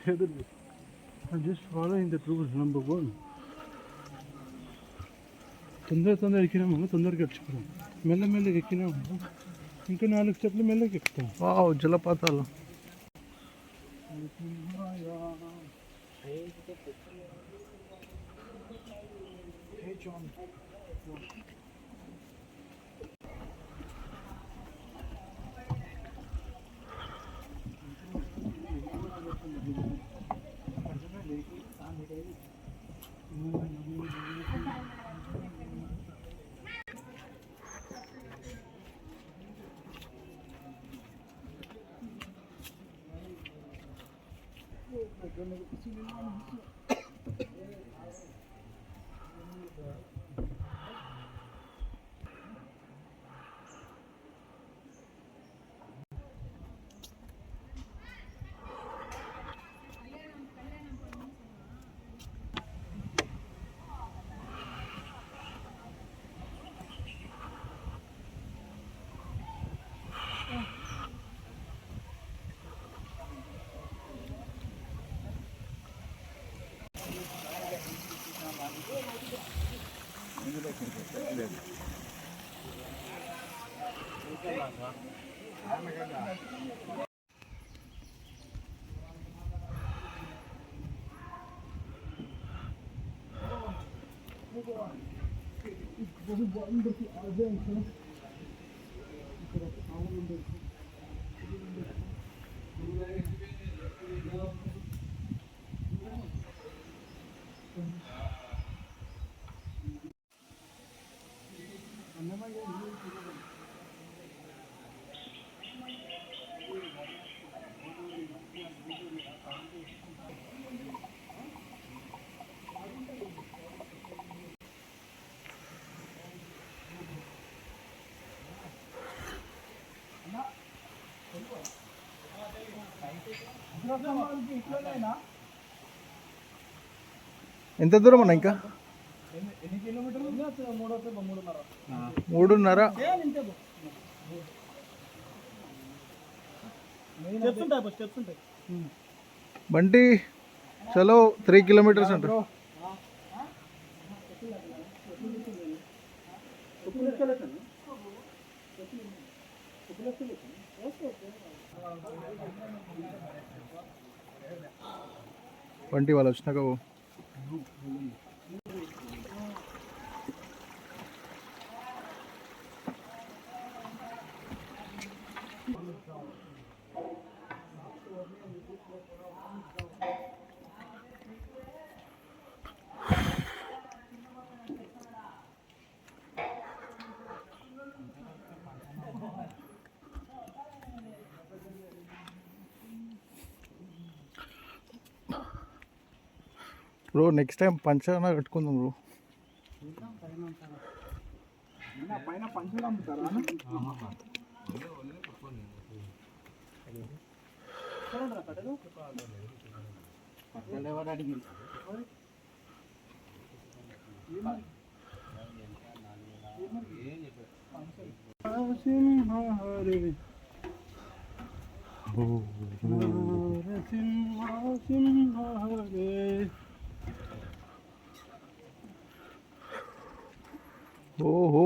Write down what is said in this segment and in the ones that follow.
I'm just following the rules, number one. తొందరగా ఎక్కినాము, తొందరగా వచ్చుకున్నాం. మెల్లమెల్లగా ఎక్కినాము, ఇంకా 4 స్టెప్లు మెల్లగా ఎక్కుతాం. జలపాతాలు. ఎంత దూరం అన్న? ఇంకా 3.5. బంటి చలో 3 కిలోమీటర్స్ అంట. బంటి వాళ్ళు వచ్చినాక బ్రో నెక్స్ట్ టైం పంచనా కట్టుకుందాం బ్రో. పైన పంచలు అమ్ముతారా? ఓహో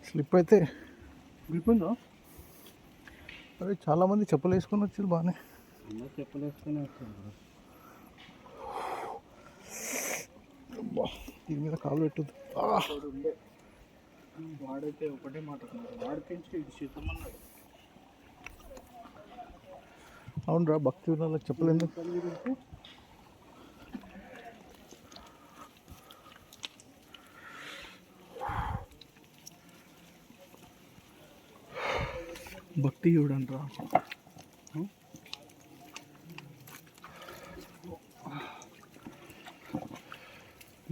స్లిప్ అయితే వెళ్ళిపోయిందా? అదే చాలామంది చెప్పులు వేసుకొని వచ్చారు, బాగానే చెప్పులు వేసుకొని వచ్చారు. దీని మీద కాలు పెట్టద్దు. వాడైతే ఒకటే మాట్లాడుతున్నాడు, వాడికించి ఇది చేద్దామన్నాడు. అవునరా, భక్తి ఉన్న చెప్పులు ఎందుకు? భక్తి చూడండి రా.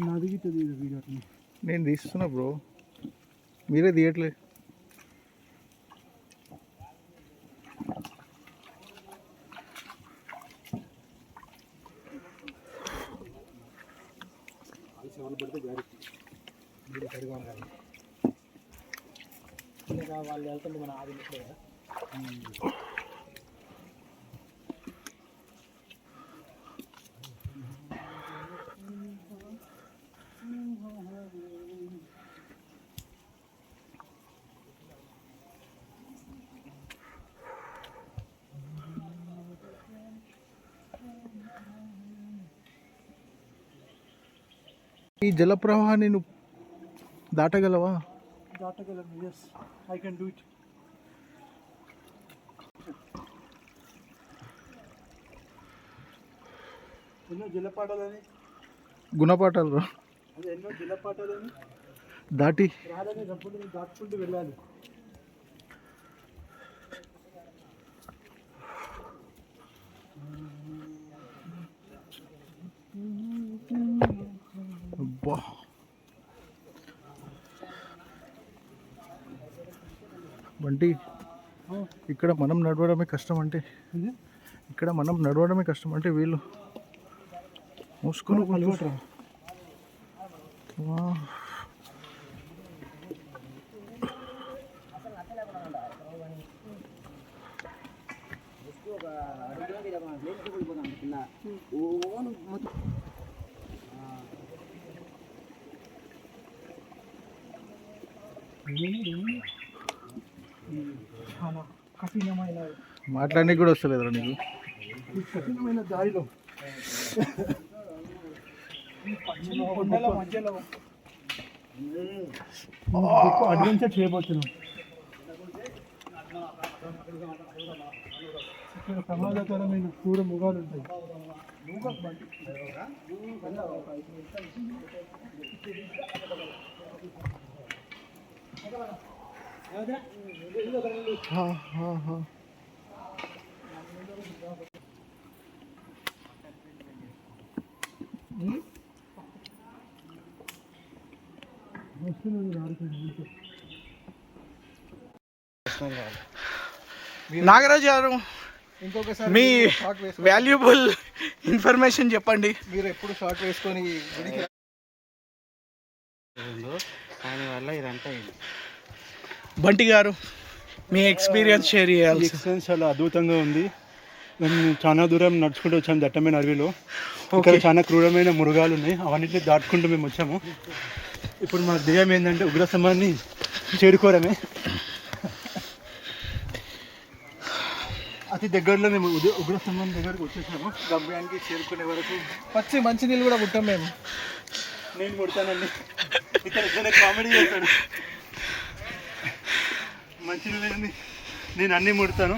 నాది వీడియో నేను తీస్తున్నా బ్రో, మీరే తీయట్లే. పడితే వాళ్ళు వెళ్తుంటే మన ఆది కదా. ఈ జలప్రవాహాన్ని నువ్వు దాటగలవా? దాటగలను. Yes, I can do it. ఎన్నో జలపాటాలని గుణపాఠాలు రా. అది ఎన్నో జలపాటాలని దాటి రాలని రప్పుని దాటుకుంటూ వెళ్ళాలి. అబ్బా, బంటి ఇక్కడ మనం నడవడమే కష్టం అంటే, వీళ్ళు మూసుకొని కూర్చోరా. చాలా కఠినమైన మాట్లాడడానికి కూడా వస్తలేదురా నీకు. ఈ కఠినమైన దారిలో కొండల మధ్యలో అడ్వెంచర్ చేయబోతున్నాం. ఇక్కడ ప్రమాదకరమైన క్రూర మృగాలు ఉంటాయి. నాగరాజు గారు, ఇంకొకసారి మీ వాల్యుబుల్ ఇన్ఫర్మేషన్ చెప్పండి. మీరు ఎప్పుడు షార్ట్ వేసుకొని దానివల్ల ఇదంతా బంటి గారు, మీ ఎక్స్పీరియన్స్ షేర్ చేయాలి. ఎక్స్పీరియన్స్ చాలా అద్భుతంగా ఉంది. మేము చాలా దూరం నడుచుకుంటూ వచ్చాము దట్టమైన అడవిలో. ఇక్కడ చాలా క్రూరమైన మృగాలు ఉన్నాయి, అవన్నింటినీ దాటుకుంటూ మేము వచ్చాము. ఇప్పుడు మా ధ్యేయం ఏంటంటే ఉగ్రస్తంభాన్ని చేరుకోవడమే. అతి దగ్గరలో మేము ఉగ్రస్తంభం దగ్గరకు వచ్చేసాము. గమ్యానికి చేరుకునే వరకు మంచి నీళ్ళు కూడా పుట్టాం మేము. నేను కొడతానండి, ఇక్కడ ఇద్దరు కామెడీ చేస్తాను. మంచి లేని నేను అన్నీ ముడతాను.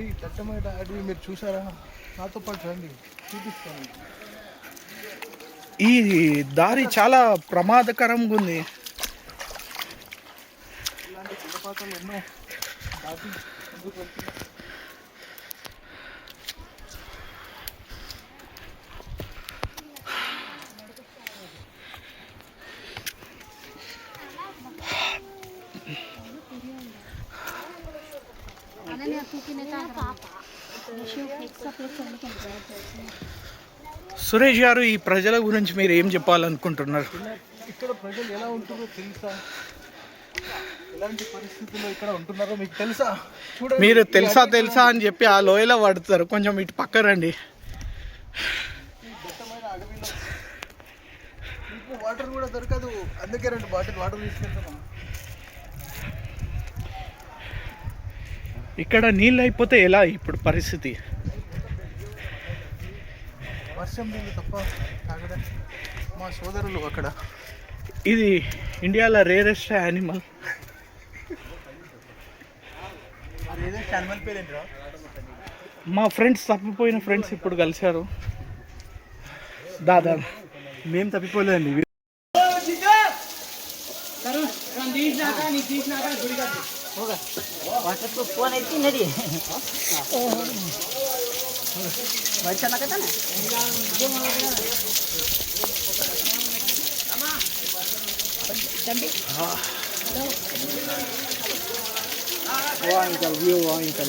ఈ దట్టమైన అడవి మీరు చూసారా? నాతో పాటు రండి, చూపిస్తాను. ఈ దారి చాలా ప్రమాదకరంగా ఉంది. ఇలాంటి జలపాతాలు ఎన్నో దాటి ముందుకు వెళ్తున్నాయి. సురేష్ గారు, ఈ ప్రజల గురించి మీరు ఏం చెప్పాలనుకుంటున్నారు? ఇక్కడ ప్రజలు ఎలా ఉంటుందో తెలుసా? ఎలాంటి పరిస్థితుల్లో ఇక్కడ ఉంటున్నారో మీకు తెలుసా? చూడండి, మీరు తెలుసా అని చెప్పి ఆ లోయలో పడతారు. కొంచెం ఇటు పక్క రండి. దట్టమైన అడవిలో మీకు వాటర్ కూడా దొరకదు, అందుకే 2 బాటిల్ వాటర్ తీసుకెళ్తున్నాం. ఇక్కడ నీళ్ళు అయిపోతే ఎలా ఇప్పుడు పరిస్థితి? వర్షం నీళ్ళు తప్ప తాగడానికి మా సోదరులు అక్కడ. ఇది ఇండియాలో రేరెస్ట్ యానిమల్. యానిమల్ పేరేంట్రా? మా ఫ్రెండ్స్, తప్పిపోయిన ఫ్రెండ్స్ ఇప్పుడు కలిశారు. దాదా మేము తప్పిపోలేదండి. ఫోన్ ఎత్తినది వచ్చాక వ్యూ ఇంకా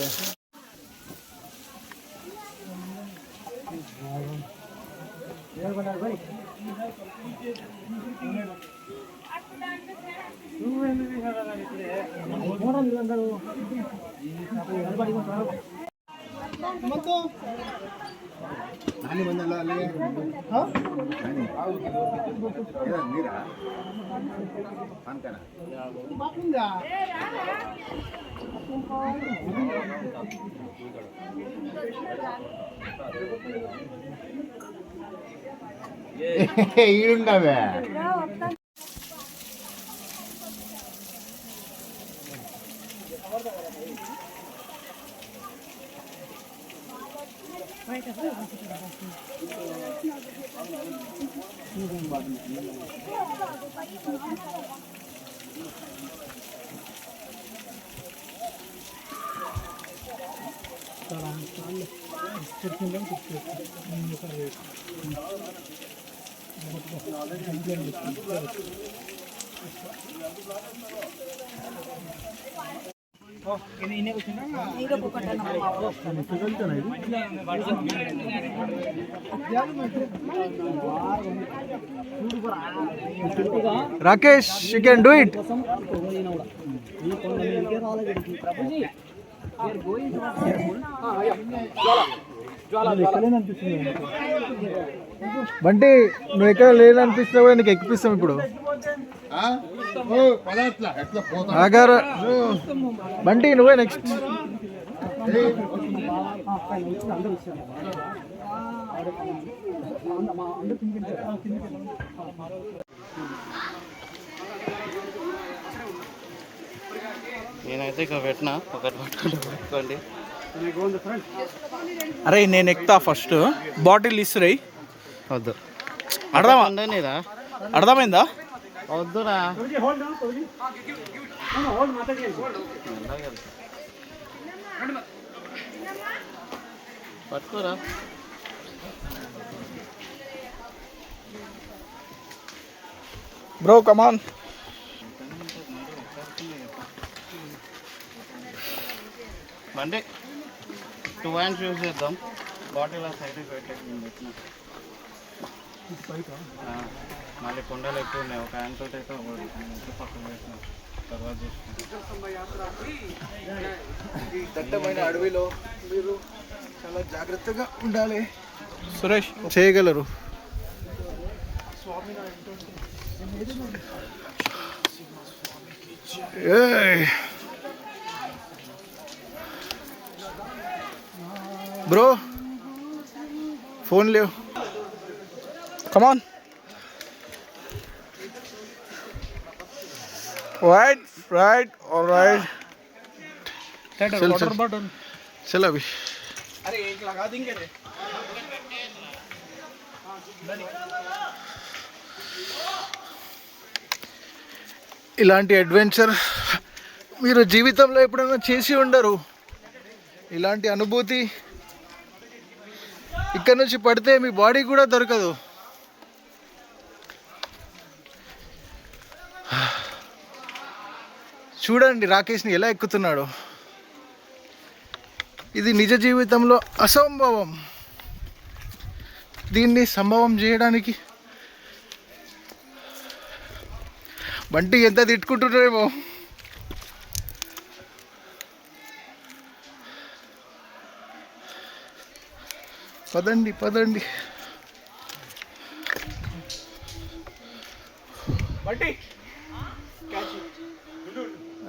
ఈడుండవే Rakesh, you can do it. Bunty నువ్వు ఎక్కడ లేదనిపిస్తున్నావు కూడా నీకు ఎక్కిపిస్తాం ఇప్పుడు. ఆగారు బంటి, నువ్వే నెక్స్ట్. నేనైతే ఇక పెట్టినా, ఒకటి పట్టుకోండి. అరే నేను ఎక్కుతా ఫస్ట్. బాటిల్ ఇస్తురై. వద్దు, అర్థమైందా? వద్దురా. పట్టుకోరా. బ్రో కమాన్. అంటే 2 హ్యాండ్స్ యూజ్ చేద్దాం. బాటిల్ ఆ సైడ్కి పెట్టిన మళ్ళీ కొండలు ఎక్కువ ఉన్నాయి. ఒక హ్యాండ్ తోటి అయితే పక్కన పెట్టిన తర్వాత ఈ దట్టమైన అడవిలో మీరు చాలా జాగ్రత్తగా ఉండాలి. సురేష్ చేయగలరు. బ్రో ఫోన్ లేవు. కమాన్. right all right. water bottle चल अभी. अरे एक लगा देंगे रे. ఇలాంటి అడ్వెంచర్ మీరు జీవితంలో ఎప్పుడైనా చేసి ఉండరు. ఇలాంటి అనుభూతి ఇక్కడ నుంచి పడితే మీ బాడీ కూడా దొరకదు. చూడండి రాకేష్ని ఎలా ఎక్కుతున్నాడు. ఇది నిజ జీవితంలో అసంభవం. దీన్ని సంభవం చేయడానికి బంటి ఎంత తిట్టుకుంటున్నారేమో. పదండి పదండి.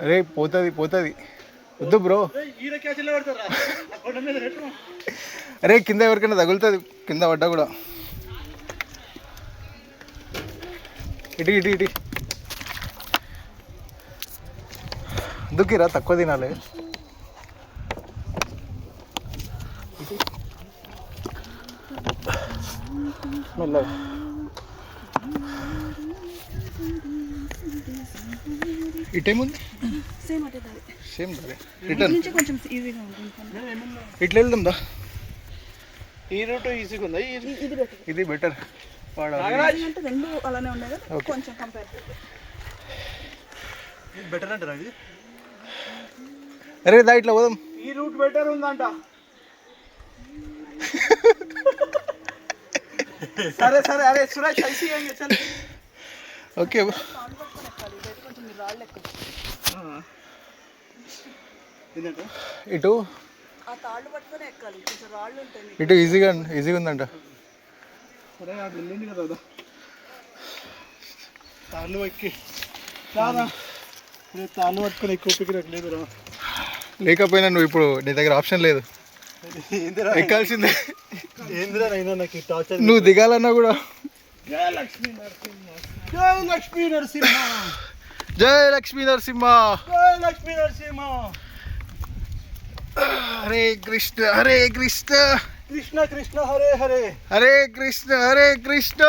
అరే పోతుంది పోతుంది. వద్దు బ్రో. అరే కింద ఎవరికైనా తగులుతుంది, కింద పడ్డా కూడా. ఇటు ఇటు ఇటు దుక్కిరా, తక్కువ తినాలి. ఇటేముంది? సేమ్ రిటర్న్ ఇట్లా వెళ్దాం దా. ఈ రూట్ ఈజీగా ఉందా? ఇది బెటర్. బెటర్ అంటారా ఇది? అరే దా ఇట్లా పోదాం. ఈ రూట్ బెటర్ ఉందంట. సరే సరే అరే సురేష్ ఐసి చల్ ఓకే ఇటు ఇటు ఈజీగా ఉందంట. సరే అది వెళ్ళింది కదా తాళ్ళు ఎక్కి చాలా తాళ్ళు పట్టుకొని ఎక్కువ పిక్ లేదురా. లేకపోయినా నువ్వు ఇప్పుడు నీ దగ్గర ఆప్షన్ లేదు, ఎక్కాల్సిందే. ఏందిరా అయినా నాకు టార్చర్. నువ్వు దిగాలన్నా కూడా జై లక్ష్మీ నరసింహ జై లక్ష్మీ నరసింహ జై లక్ష్మీ నరసింహ జై లక్ష్మీ నరసింహ. హరే కృష్ణ హరే కృష్ణ కృష్ణ కృష్ణ హరే హరే హరే కృష్ణ హరే కృష్ణ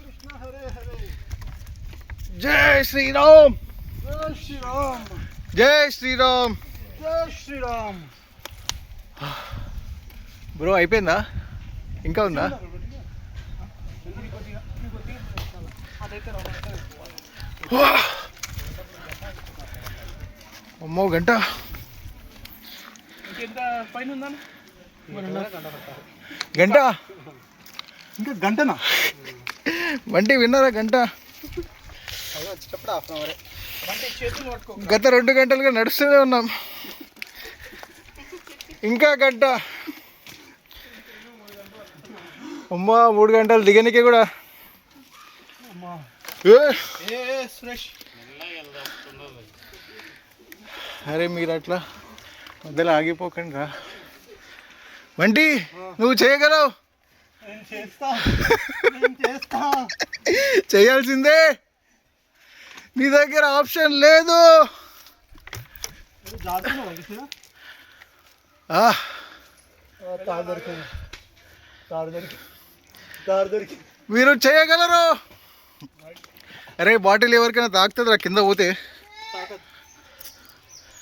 కృష్ణ హరే హరే. జై శ్రీరామ్ జై శ్రీరామ్ జై శ్రీరామ్. జై శ్రీరామ్. బ్రో అయిపోయిందా, ఇంకా ఉందా? అమ్మో గంట ఇంకెంత పైన ఉందా? గంట ఇంకా గంటనా? వంటి విన్నారా గంట? వచ్చేటప్పుడు హాఫ్ అన్ అవరే. అంటే చేతులు పట్టుకో. గత 2 గంటలుగా నడుస్తూనే ఉన్నాం, ఇంకా గంట. అమ్మా 3 గంటలు దిగనికే కూడా. సురేష్ అరే మీరు అట్లా మధ్యలో ఆగిపోకండి రా. వంటి నువ్వు చేయగలవు, నేను చేస్తా నేను చేస్తా. చేయాల్సిందే, నీ దగ్గర ఆప్షన్ లేదు. మీరు చేయగలరు. అరే బాటిల్ ఎవరికైనా తాకుతుందిరా కింద పోతే.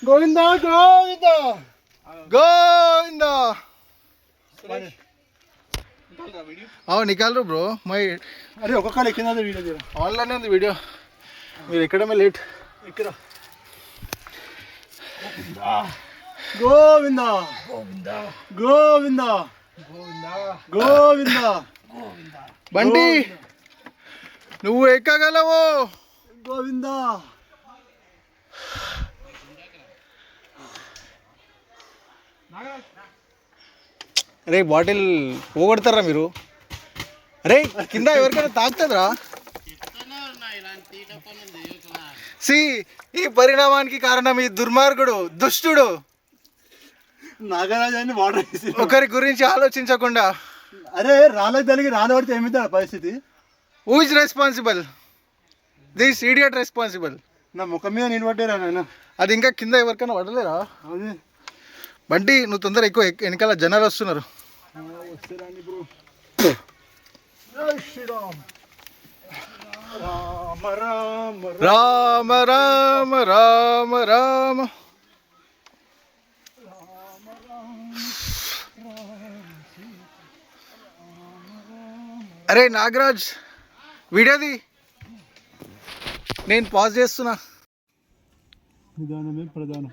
గోవిందా గోవిందా గోవిందా. నికాలరు బ్రో మై. అరే ఒక కాలు ఎక్కిందా వీడియో ఆన్లైన్ ఉంది వీడియో, మీరు ఎక్కడమే లేట్. ఇక్కడ గోవిందా గోవిందా గోవిందా గోవిందా గోవిందా. బంటి నువ్వు ఎక్కగలవు. గోవిందా. అరే బాటిల్ పోగొడతారా మీరు? అరే కింద ఎవరికైనా తాకుతుందిరా. సి ఈ పరిణామానికి కారణం ఈ దుర్మార్గుడు, దుష్టుడు, నాగరాజాన్ని వాటర్ వేసి. ఒకరి గురించి ఆలోచించకుండా. అరే రాళ్ళకి తలిగి రానబడితే ఏమిటా పరిస్థితి? Who is responsible? This idiot responsible. నా ముఖం మీద నిలబడ్డారా నాయన. అది ఇంకా కింద ఎవరికైనా పడలేరా? అదే బంటి నువ్వు తొందర ఎక్కువ, వెనకాల జనాలు వస్తున్నారు. జై శ్రీరామ్. రామ రామ రామ రామ రామ రామ. అరే నాగరాజ్ వీడియోది నేను పాజ్ చేస్తున్నా. నిదానమే ప్రధానం.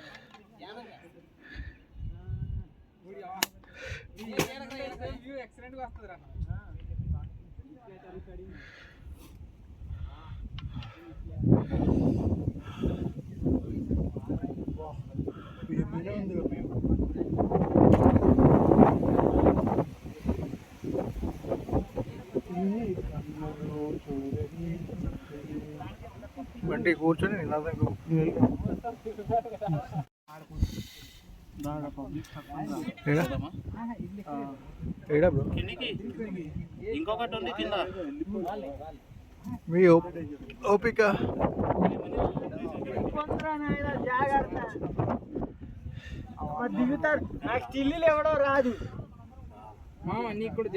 బండి కూర్చొని ఏడా బ్రో ఇంకొకటి ఉంది కింద. మీ ఓపిక. దిగుతారు నాకు స్టిల్ ఎవడో రాదు. నీకు కూడా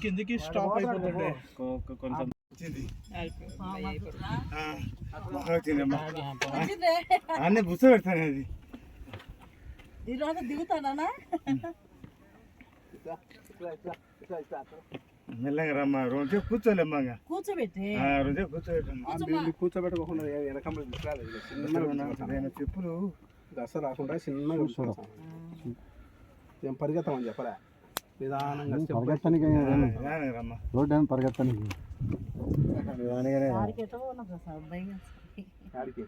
కిందికి స్టాప్ అయిపోతుండే కొంచెం అన్నీ బుస పెడతాను. అది ఈరోజు దిగుతానా? మెల్లగా రమ్మా, రోజు కూర్చోలేమ్మా, కూర్చోబెట్టి రోజు కూర్చోబెట్టండి. కూర్చోబెట్టకుండా వెనక చెప్పులు దసరా రాకుండా చిన్నగా ఉంటాం ఏం పరిగెత్తామని చెప్పరా నిదానంగా పరిగెత్తానికి రోడ్డు ఏమి పరిగెత్తానికి ఆడికి ఎట్లా పోనా ప్రసాద్ భయం ఆడికి